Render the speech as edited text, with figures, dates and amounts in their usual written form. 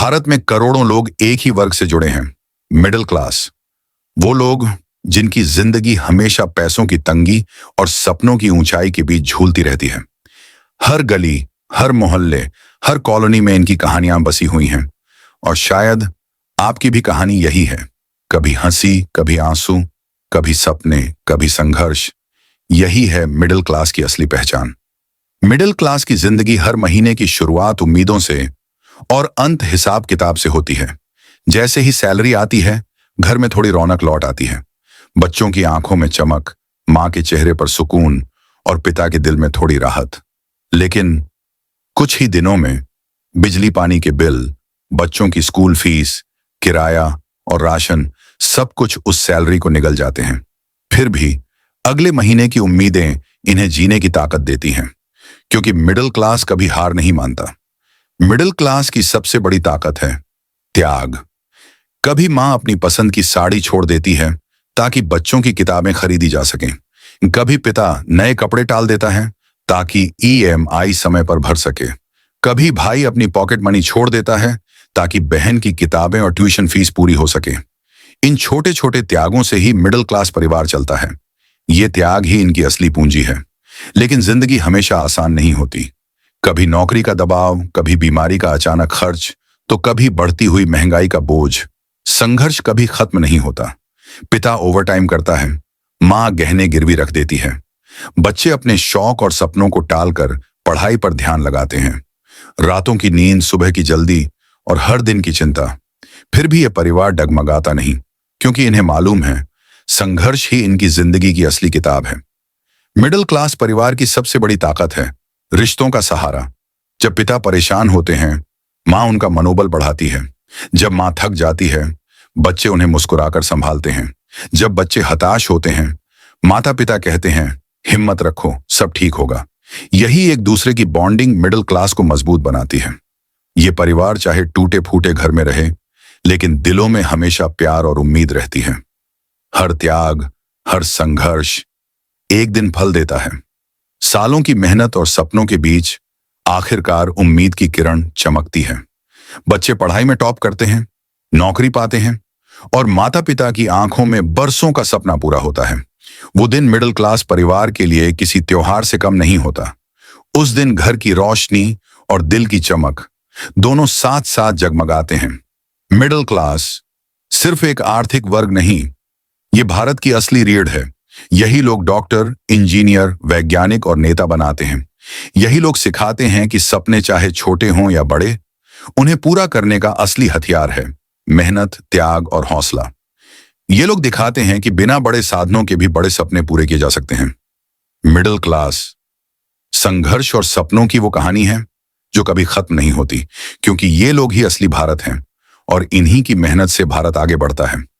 भारत में करोड़ों लोग एक ही वर्ग से जुड़े हैं, मिडिल क्लास। वो लोग जिनकी जिंदगी हमेशा पैसों की तंगी और सपनों की ऊंचाई के बीच झूलती रहती है। हर गली, हर मोहल्ले, हर कॉलोनी में इनकी कहानियां बसी हुई हैं। और शायद आपकी भी कहानी यही है। कभी हंसी, कभी आंसू, कभी सपने, कभी संघर्ष। यही है मिडिल क्लास की असली पहचान। मिडिल क्लास की जिंदगी हर महीने की शुरुआत उम्मीदों से और अंत हिसाब किताब से होती है। जैसे ही सैलरी आती है, घर में थोड़ी रौनक लौट आती है। बच्चों की आंखों में चमक, मां के चेहरे पर सुकून और पिता के दिल में थोड़ी राहत। लेकिन कुछ ही दिनों में बिजली पानी के बिल, बच्चों की स्कूल फीस, किराया और राशन सब कुछ उस सैलरी को निगल जाते हैं। फिर भी अगले महीने की उम्मीदें इन्हें जीने की ताकत देती हैं, क्योंकि मिडिल क्लास कभी हार नहीं मानता। मिडिल क्लास की सबसे बड़ी ताकत है त्याग। कभी मां अपनी पसंद की साड़ी छोड़ देती है ताकि बच्चों की किताबें खरीदी जा सकें। कभी पिता नए कपड़े टाल देता है ताकि ईएमआई समय पर भर सके। कभी भाई अपनी पॉकेट मनी छोड़ देता है ताकि बहन की किताबें और ट्यूशन फीस पूरी हो सके। इन छोटे छोटे त्यागों से ही मिडिल क्लास परिवार चलता है। ये त्याग ही इनकी असली पूंजी है। लेकिन जिंदगी हमेशा आसान नहीं होती। कभी नौकरी का दबाव, कभी बीमारी का अचानक खर्च, तो कभी बढ़ती हुई महंगाई का बोझ। संघर्ष कभी खत्म नहीं होता। पिता ओवरटाइम करता है, मां गहने गिरवी रख देती है, बच्चे अपने शौक और सपनों को टालकर पढ़ाई पर ध्यान लगाते हैं। रातों की नींद, सुबह की जल्दी और हर दिन की चिंता। फिर भी यह परिवार डगमगाता नहीं, क्योंकि इन्हें मालूम है संघर्ष ही इनकी जिंदगी की असली किताब है। मिडिल क्लास परिवार की सबसे बड़ी ताकत है रिश्तों का सहारा। जब पिता परेशान होते हैं, मां उनका मनोबल बढ़ाती है। जब मां थक जाती है, बच्चे उन्हें मुस्कुराकर संभालते हैं। जब बच्चे हताश होते हैं, माता पिता कहते हैं, हिम्मत रखो, सब ठीक होगा। यही एक दूसरे की बॉन्डिंग मिडिल क्लास को मजबूत बनाती है। ये परिवार चाहे टूटे फूटे घर में रहे, लेकिन दिलों में हमेशा प्यार और उम्मीद रहती है। हर त्याग, हर संघर्ष एक दिन फल देता है। सालों की मेहनत और सपनों के बीच आखिरकार उम्मीद की किरण चमकती है। बच्चे पढ़ाई में टॉप करते हैं, नौकरी पाते हैं और माता पिता की आंखों में बरसों का सपना पूरा होता है। वो दिन मिडिल क्लास परिवार के लिए किसी त्योहार से कम नहीं होता। उस दिन घर की रोशनी और दिल की चमक दोनों साथ साथ जगमगाते हैं। मिडिल क्लास सिर्फ एक आर्थिक वर्ग नहीं, ये भारत की असली रीढ़ है। यही लोग डॉक्टर, इंजीनियर, वैज्ञानिक और नेता बनाते हैं। यही लोग सिखाते हैं कि सपने चाहे छोटे हों या बड़े, उन्हें पूरा करने का असली हथियार है मेहनत, त्याग और हौसला। ये लोग दिखाते हैं कि बिना बड़े साधनों के भी बड़े सपने पूरे किए जा सकते हैं। मिडिल क्लास संघर्ष और सपनों की वो कहानी है जो कभी खत्म नहीं होती, क्योंकि ये लोग ही असली भारत हैं और इन्हीं की मेहनत से भारत आगे बढ़ता है।